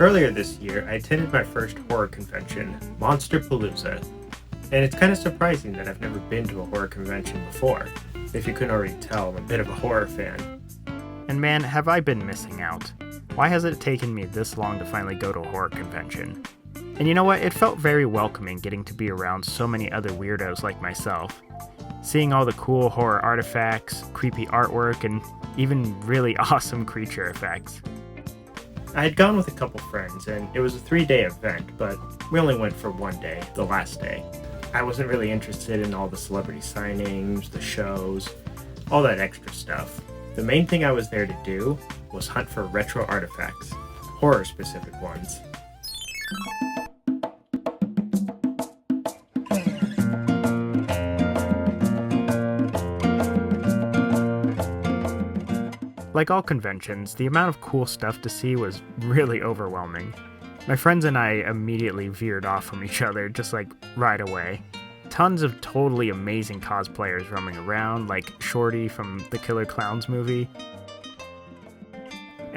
Earlier this year, I attended my first horror convention, Monsterpalooza, and it's kind of surprising that I've never been to a horror convention before. If you couldn't already tell, I'm a bit of a horror fan. And man, have I been missing out. Why has it taken me this long to finally go to a horror convention? And you know what, it felt very welcoming getting to be around so many other weirdos like myself. Seeing all the cool horror artifacts, creepy artwork, and even really awesome creature effects. I had gone with a couple friends, and it was a 3-day event, but we only went for one day, the last day. I wasn't really interested in all the celebrity signings, the shows, all that extra stuff. The main thing I was there to do was hunt for retro artifacts, horror-specific ones. Like all conventions, the amount of cool stuff to see was really overwhelming. My friends and I immediately veered off from each other, just like right away. Tons of totally amazing cosplayers roaming around, like Shorty from the Killer Clowns movie.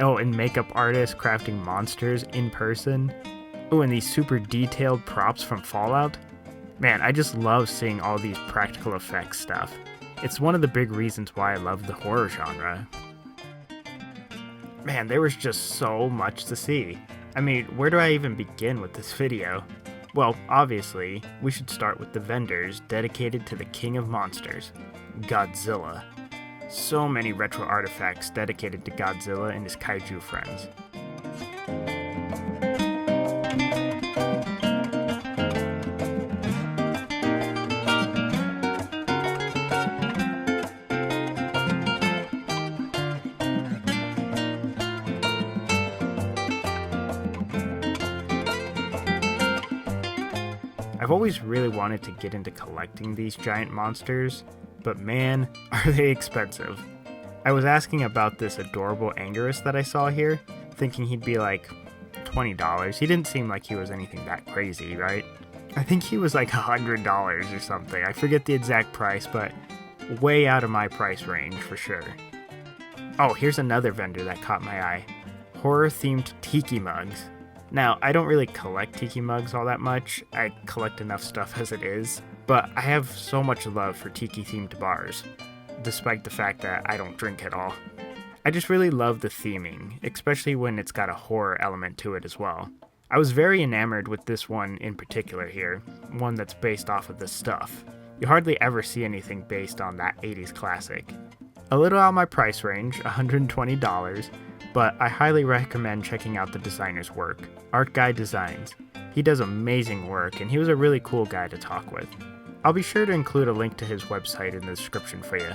Oh, and makeup artists crafting monsters in person. Oh, and these super detailed props from Fallout. Man, I just love seeing all these practical effects stuff. It's one of the big reasons why I love the horror genre. Man, there was just so much to see. I mean, where do I even begin with this video? Well, obviously, we should start with the vendors dedicated to the king of monsters, Godzilla. So many retro artifacts dedicated to Godzilla and his kaiju friends. I've always really wanted to get into collecting these giant monsters, but man, are they expensive. I was asking about this adorable Anguirus that I saw here, thinking he'd be like $20. He didn't seem like he was anything that crazy, right? I think he was like $100 or something. I forget the exact price, but way out of my price range for sure. Oh, here's another vendor that caught my eye. Horror-themed tiki mugs. Now, I don't really collect tiki mugs all that much. I collect enough stuff as it is, but I have so much love for tiki-themed bars, despite the fact that I don't drink at all. I just really love the theming, especially when it's got a horror element to it as well. I was very enamored with this one in particular here, one that's based off of The Stuff. You hardly ever see anything based on that 80s classic. A little out of my price range, $120, but I highly recommend checking out the designer's work, Art Guy Designs. He does amazing work, and he was a really cool guy to talk with. I'll be sure to include a link to his website in the description for you.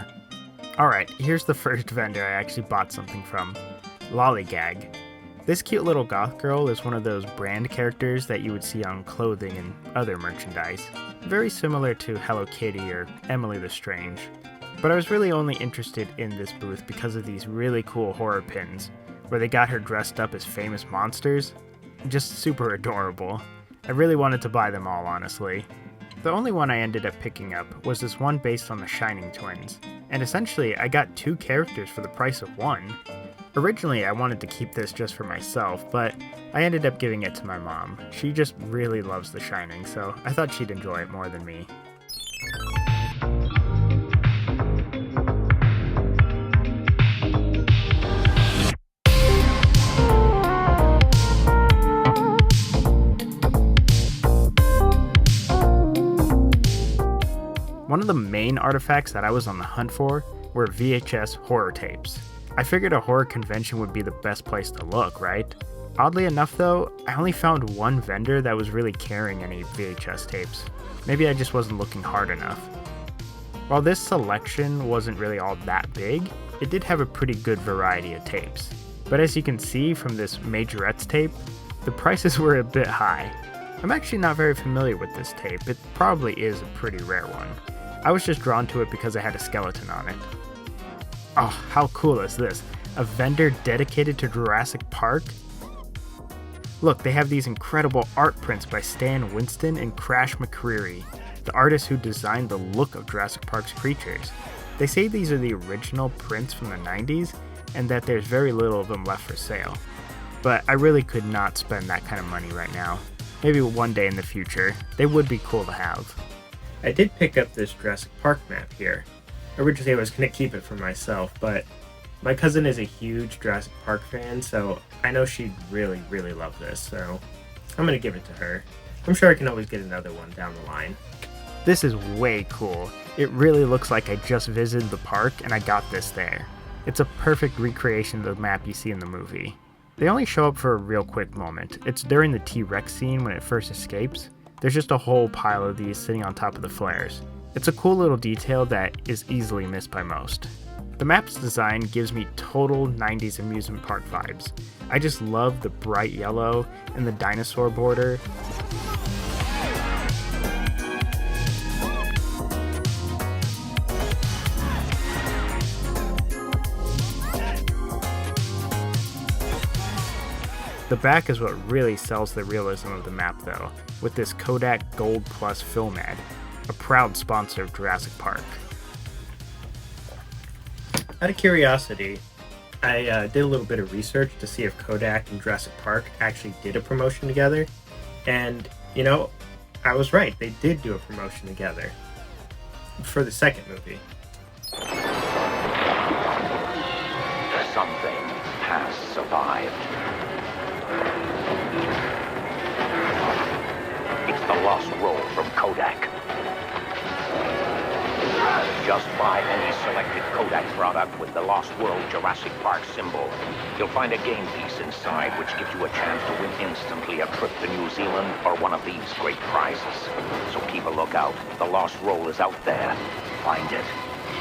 Alright, here's the first vendor I actually bought something from, Lollygag. This cute little goth girl is one of those brand characters that you would see on clothing and other merchandise, very similar to Hello Kitty or Emily the Strange. But I was really only interested in this booth because of these really cool horror pins, where they got her dressed up as famous monsters. Just super adorable. I really wanted to buy them all, honestly. The only one I ended up picking up was this one based on the Shining twins, and essentially I got 2 characters for the price of one. Originally I wanted to keep this just for myself, but I ended up giving it to my mom. She just really loves the Shining, so I thought she'd enjoy it more than me. One of the main artifacts that I was on the hunt for were VHS horror tapes. I figured a horror convention would be the best place to look, right? Oddly enough though, I only found one vendor that was really carrying any VHS tapes. Maybe I just wasn't looking hard enough. While this selection wasn't really all that big, it did have a pretty good variety of tapes. But as you can see from this Majorettes tape, the prices were a bit high. I'm actually not very familiar with this tape. It probably is a pretty rare one. I was just drawn to it because it had a skeleton on it. Oh, how cool is this? A vendor dedicated to Jurassic Park? Look, they have these incredible art prints by Stan Winston and Crash McCreery, the artists who designed the look of Jurassic Park's creatures. They say these are the original prints from the 90s, and that there's very little of them left for sale. but I really could not spend that kind of money right now. Maybe one day in the future. They would be cool to have. I did pick up this Jurassic Park map here. Originally I was going to keep it for myself, but my cousin is a huge Jurassic Park fan, so I know she'd really, really love this, so I'm going to give it to her. I'm sure I can always get another one down the line. This is way cool. It really looks like I just visited the park and I got this there. It's a perfect recreation of the map you see in the movie. They only show up for a real quick moment. It's during the T-Rex scene when it first escapes. There's just a whole pile of these sitting on top of the flares. It's a cool little detail that is easily missed by most. The map's design gives me total 90s amusement park vibes. I just love the bright yellow and the dinosaur border. The back is what really sells the realism of the map though, with this Kodak Gold Plus film ad, a proud sponsor of Jurassic Park. Out of curiosity, I did a little bit of research to see if Kodak and Jurassic Park actually did a promotion together, and you know, I was right, they did do a promotion together for the second movie. Something has survived. It's the lost roll from Kodak. Just buy any selected Kodak product with the Lost World Jurassic Park symbol. You'll find a game piece inside which gives you a chance to win instantly a trip to New Zealand or one of these great prizes. So keep a lookout. The Lost Roll is out there. Find it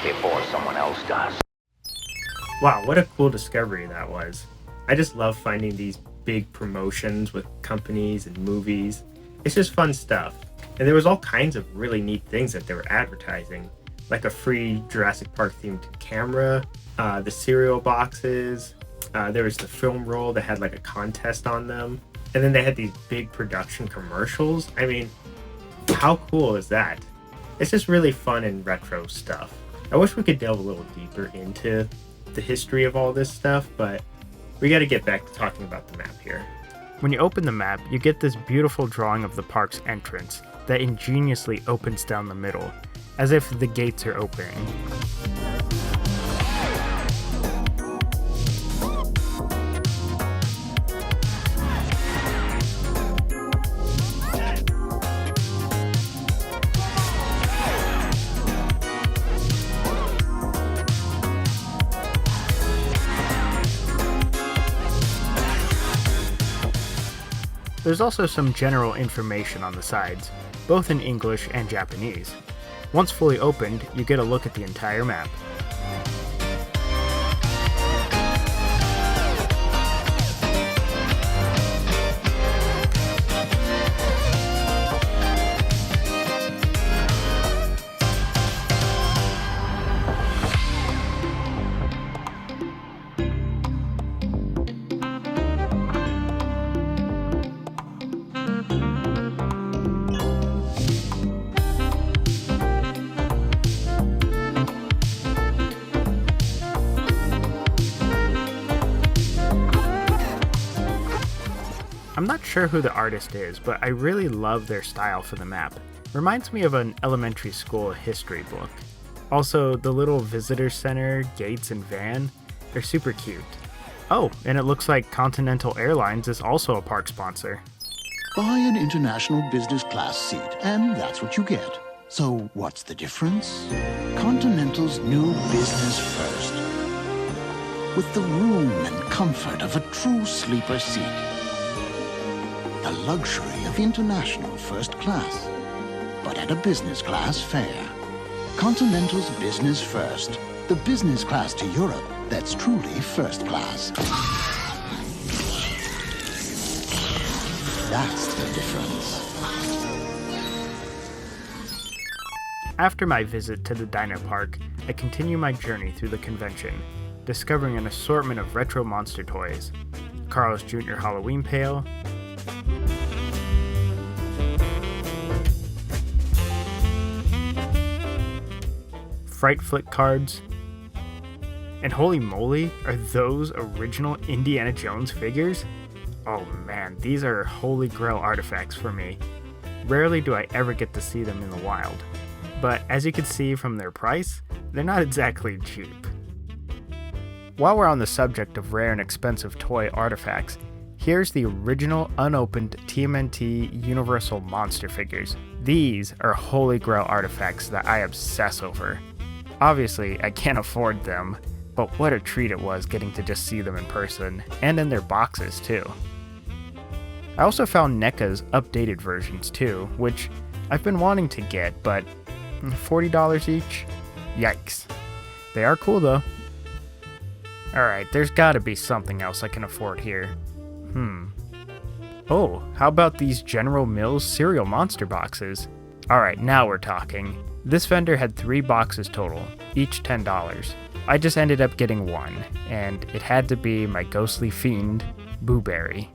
before someone else does. Wow, what a cool discovery that was. I just love finding these big promotions with companies and movies. It's just fun stuff. And there was all kinds of really neat things that they were advertising, like a free Jurassic Park themed camera, the cereal boxes, there was the film roll that had like a contest on them, and then they had these big production commercials. I mean, how cool is that? It's just really fun and retro stuff. I wish we could delve a little deeper into the history of all this stuff, but we got to get back to talking about the map here. When you open the map, you get this beautiful drawing of the park's entrance that ingeniously opens down the middle, as if the gates are opening. There's also some general information on the sides, both in English and Japanese. Once fully opened, you get a look at the entire map. I'm not sure who the artist is, but I really love their style for the map. Reminds me of an elementary school history book. Also, the little visitor center, gates, and van, they're super cute. Oh, and it looks like Continental Airlines is also a park sponsor. Buy an international business class seat, and that's what you get. So what's the difference? Continental's new Business First. With the room and comfort of a true sleeper seat. The luxury of international first class, but at a business class fare. Continental's Business First, the business class to Europe that's truly first class. That's the difference. After my visit to the Dino Park, I continue my journey through the convention, discovering an assortment of retro monster toys. Carl's Jr. Halloween Pail, Fright Flick cards, and holy moly, are those original Indiana Jones figures? Oh man, these are holy grail artifacts for me. Rarely do I ever get to see them in the wild. But as you can see from their price, they're not exactly cheap. While we're on the subject of rare and expensive toy artifacts, here's the original unopened TMNT Universal Monster figures. These are holy grail artifacts that I obsess over. Obviously, I can't afford them, but what a treat it was getting to just see them in person, and in their boxes too. I also found NECA's updated versions too, which I've been wanting to get, but $40 each? Yikes. They are cool though. Alright, there's gotta be something else I can afford here. Oh, how about these General Mills cereal monster boxes? Alright, now we're talking. This vendor had 3 boxes total, each $10. I just ended up getting one, and it had to be my ghostly fiend, Boo Berry.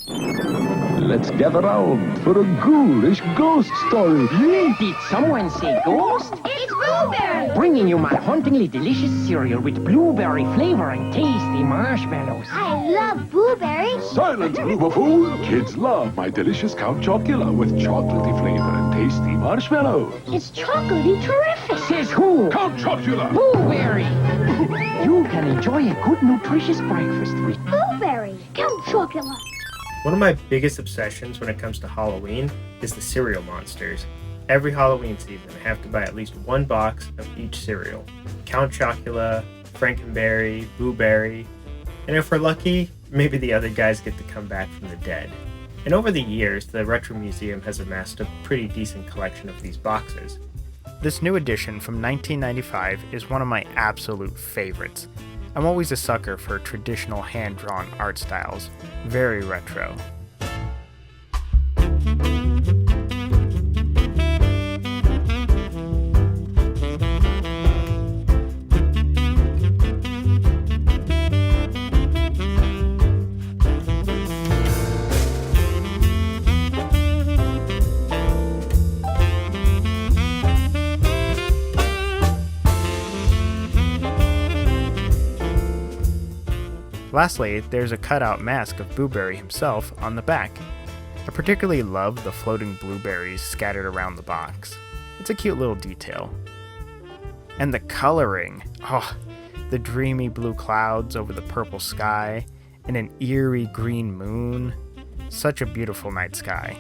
Let's gather round for a ghoulish ghost story. Did someone say ghost? It's Blueberry! Bringing you my hauntingly delicious cereal with blueberry flavor and tasty marshmallows. I love Blueberry! Silence, blue buffoon! Kids love my delicious Count Chocula with chocolatey flavor and tasty marshmallows. It's chocolatey terrific! Says who? Count Chocula! Blueberry! You can enjoy a good nutritious breakfast with Blueberry! Count Chocula! One of my biggest obsessions when it comes to Halloween is the cereal monsters. Every Halloween season, I have to buy at least one box of each cereal. Count Chocula, Frankenberry, Blueberry, and if we're lucky, maybe the other guys get to come back from the dead. And over the years, the Retro Museum has amassed a pretty decent collection of these boxes. This new edition from 1995 is one of my absolute favorites. I'm always a sucker for traditional hand-drawn art styles. Very retro. Lastly, there's a cutout mask of Blueberry himself on the back. I particularly love the floating blueberries scattered around the box. It's a cute little detail. And the coloring! Oh, the dreamy blue clouds over the purple sky, and an eerie green moon. Such a beautiful night sky.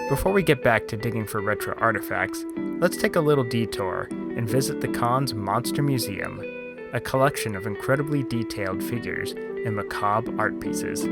Before we get back to digging for retro artifacts, let's take a little detour and visit the Con's Monster Museum, a collection of incredibly detailed figures and macabre art pieces.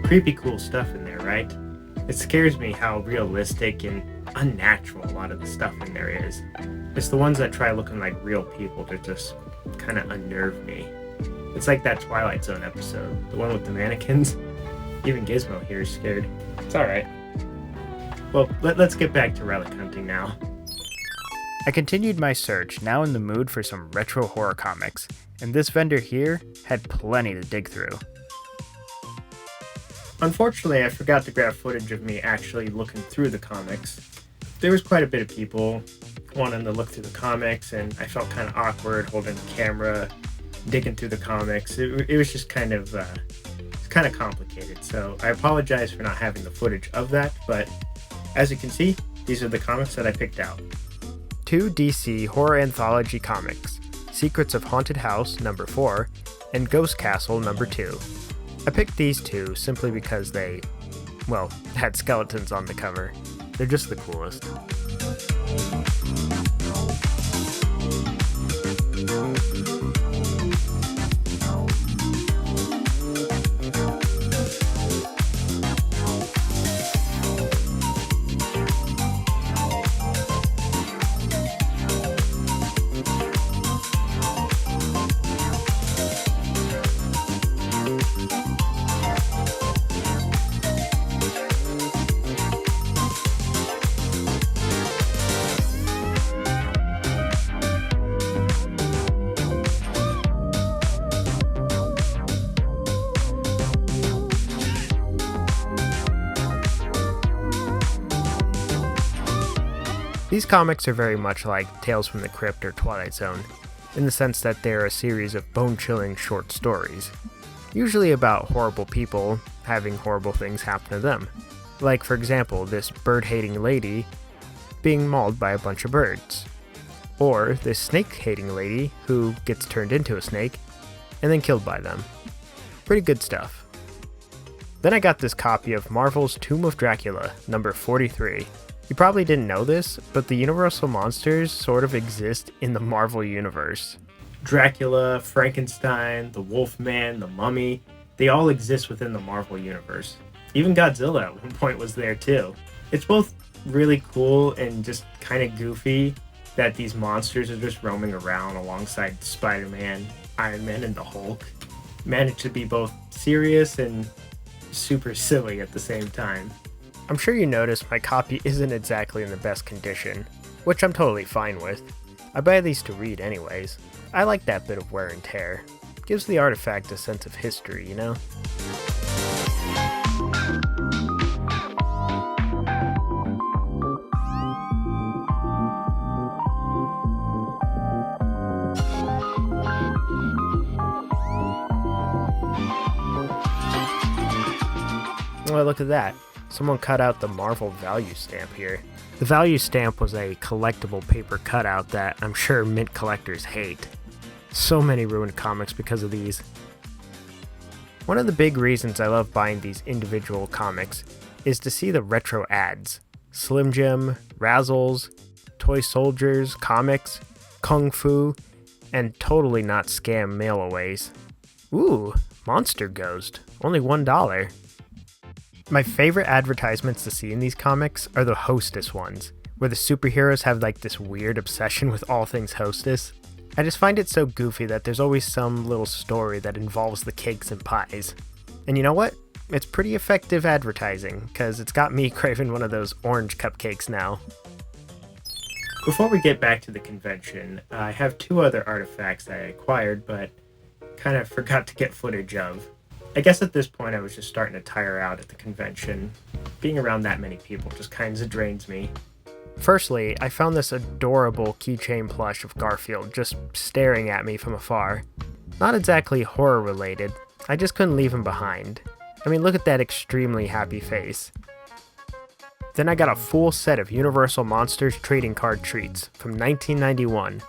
Creepy cool stuff in there, right? It scares me how realistic and unnatural a lot of the stuff in there is. It's the ones that try looking like real people that just kind of unnerve me. It's like that Twilight Zone episode, the one with the mannequins. Even Gizmo here is scared. It's alright. Well, let's get back to relic hunting now. I continued my search, now in the mood for some retro horror comics, and this vendor here had plenty to dig through. Unfortunately, I forgot to grab footage of me actually looking through the comics. There was quite a bit of people wanting to look through the comics, and I felt kind of awkward holding the camera, digging through the comics. It was just kind of complicated. So I apologize for not having the footage of that, but as you can see, these are the comics that I picked out. 2 DC horror anthology comics, Secrets of Haunted House number 4 and Ghost Castle number 2. I picked these 2 simply because they, well, had skeletons on the cover. They're just the coolest. These comics are very much like Tales from the Crypt or Twilight Zone, in the sense that they're a series of bone-chilling short stories, usually about horrible people having horrible things happen to them. Like, for example, this bird-hating lady being mauled by a bunch of birds. Or this snake-hating lady who gets turned into a snake and then killed by them. Pretty good stuff. Then I got this copy of Marvel's Tomb of Dracula, number 43. You probably didn't know this, but the Universal monsters sort of exist in the Marvel universe. Dracula, Frankenstein, the Wolfman, the Mummy, they all exist within the Marvel universe. Even Godzilla at one point was there too. It's both really cool and just kind of goofy that these monsters are just roaming around alongside Spider-Man, Iron Man, and the Hulk. Managed to be both serious and super silly at the same time. I'm sure you noticed my copy isn't exactly in the best condition, which I'm totally fine with. I buy these to read anyways. I like that bit of wear and tear. Gives the artifact a sense of history, you know? Oh, look at that. Someone cut out the Marvel value stamp here. The value stamp was a collectible paper cutout that I'm sure mint collectors hate. So many ruined comics because of these. One of the big reasons I love buying these individual comics is to see the retro ads. Slim Jim, Razzles, Toy Soldiers, Comics, Kung Fu, and totally not scam mail-aways. Ooh, Monster Ghost, only $1. My favorite advertisements to see in these comics are the Hostess ones, where the superheroes have like this weird obsession with all things Hostess. I just find it so goofy that there's always some little story that involves the cakes and pies. And you know what? It's pretty effective advertising, because it's got me craving one of those orange cupcakes now. Before we get back to the convention, I have 2 other artifacts that I acquired, but kind of forgot to get footage of. I guess at this point I was just starting to tire out at the convention. Being around that many people just kind of drains me. Firstly, I found this adorable keychain plush of Garfield just staring at me from afar. Not exactly horror related, I just couldn't leave him behind. I mean, look at that extremely happy face. Then I got a full set of Universal Monsters trading card treats from 1991.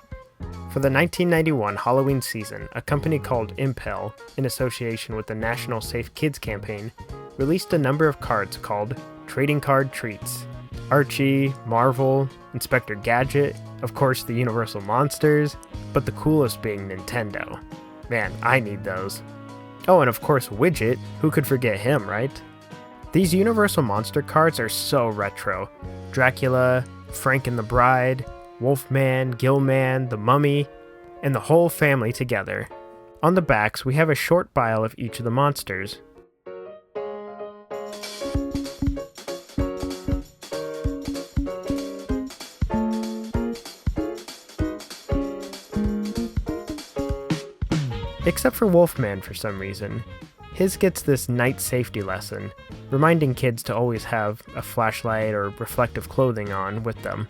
For the 1991 Halloween season, a company called Impel, in association with the National Safe Kids campaign, released a number of cards called Trading Card Treats. Archie, Marvel, Inspector Gadget, of course the Universal Monsters, but the coolest being Nintendo. Man, I need those. Oh, and of course Widget, who could forget him, right? These Universal Monster cards are so retro. Dracula, Frank and the Bride, Wolfman, Gillman, the Mummy, and the whole family together. On the backs, we have a short bio of each of the monsters. Except for Wolfman for some reason. His gets this night safety lesson, reminding kids to always have a flashlight or reflective clothing on with them.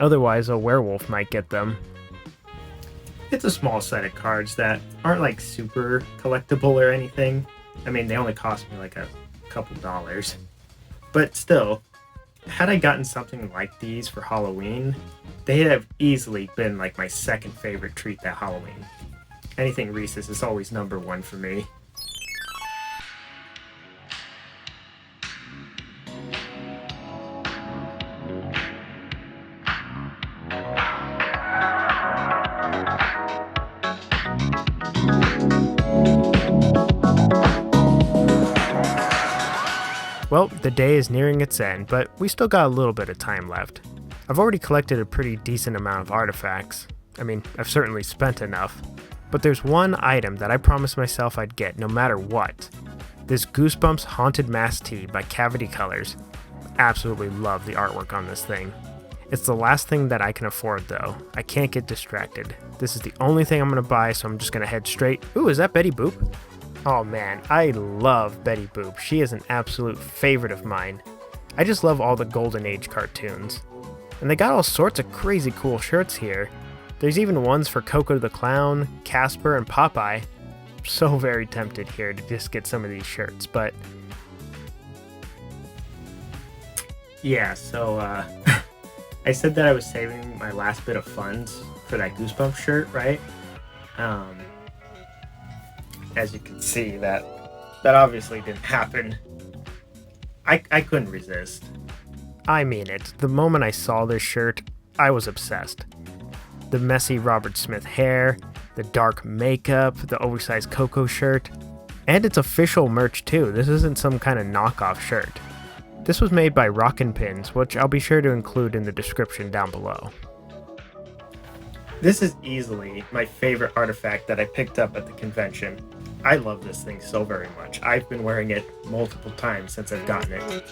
Otherwise, a werewolf might get them. It's a small set of cards that aren't like super collectible or anything. I mean, they only cost me like a couple dollars. But still, had I gotten something like these for Halloween, they'd have easily been like my second favorite treat that Halloween. Anything Reese's is always number one for me. Well, the day is nearing its end, but we still got a little bit of time left. I've already collected a pretty decent amount of artifacts. I mean, I've certainly spent enough. But there's one item that I promised myself I'd get no matter what. This Goosebumps Haunted Mask Tee by Cavity Colors. Absolutely love the artwork on this thing. It's the last thing that I can afford though. I can't get distracted. This is the only thing I'm gonna buy, so I'm just gonna head straight. Ooh, is that Betty Boop? Oh man, I love Betty Boop. She is an absolute favorite of mine. I just love all the Golden Age cartoons. And they got all sorts of crazy cool shirts here. There's even ones for Coco the Clown, Casper, and Popeye. I'm so very tempted here to just get some of these shirts, but... Yeah, so I said that I was saving my last bit of funds for that Goosebumps shirt, right? As you can see, that obviously didn't happen. I couldn't resist. I mean it. The moment I saw this shirt, I was obsessed. The messy Robert Smith hair, the dark makeup, the oversized Coco shirt, and it's official merch too. This isn't some kind of knockoff shirt. This was made by Rockin' Pins, which I'll be sure to include in the description down below. This is easily my favorite artifact that I picked up at the convention. I love this thing so very much. I've been wearing it multiple times since I've gotten it.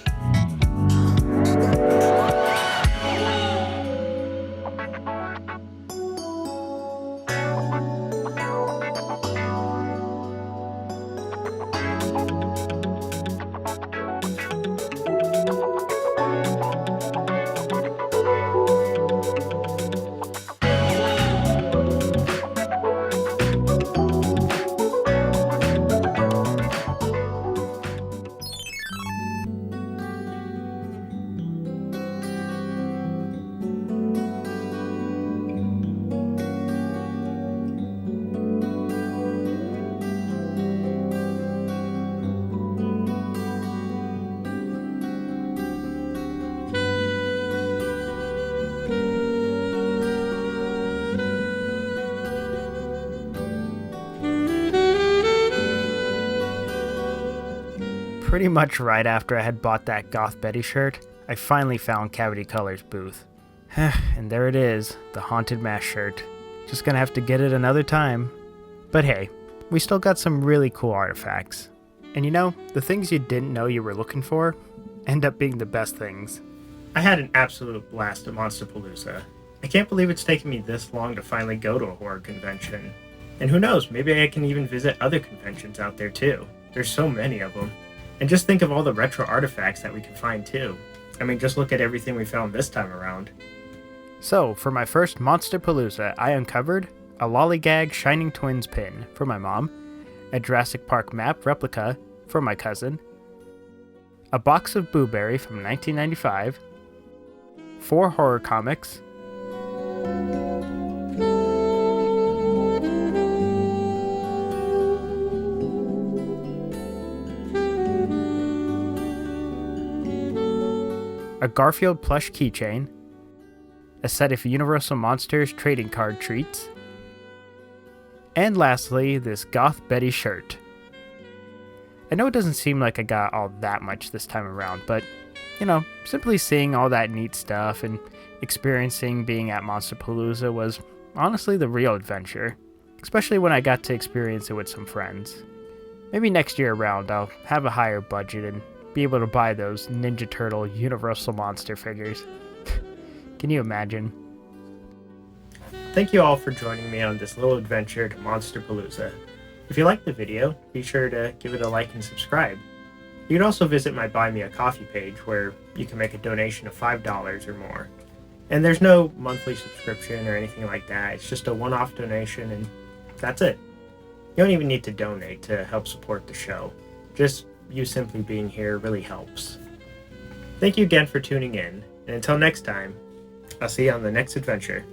Pretty much right after I had bought that Goth Betty shirt, I finally found Cavity Colors' booth. And there it is, the Haunted Mask shirt. Just gonna have to get it another time. But hey, we still got some really cool artifacts. And you know, the things you didn't know you were looking for end up being the best things. I had an absolute blast at Monsterpalooza. I can't believe it's taken me this long to finally go to a horror convention. And who knows, maybe I can even visit other conventions out there too. There's so many of them. And just think of all the retro artifacts that we can find too. I mean, just look at everything we found this time around. So, for my first Monsterpalooza, I uncovered a Lollygag Shining Twins pin for my mom, a Jurassic Park map replica for my cousin, a box of Blueberry from 1995, 4 horror comics, a Garfield plush keychain, a set of Universal Monsters trading card treats, and lastly, this Goth Betty shirt. I know it doesn't seem like I got all that much this time around, but, you know, simply seeing all that neat stuff and experiencing being at Monsterpalooza was honestly the real adventure, especially when I got to experience it with some friends. Maybe next year around I'll have a higher budget and be able to buy those Ninja Turtle Universal Monster figures. Can you imagine? Thank you all for joining me on this little adventure to Monsterpalooza. If you liked the video, be sure to give it a like and subscribe. You can also visit my Buy Me a Coffee page where you can make a donation of $5 or more. And there's no monthly subscription or anything like that. It's just a one-off donation, and that's it. You don't even need to donate to help support the show. Just you simply being here really helps. Thank you again for tuning in, and until next time, I'll see you on the next adventure.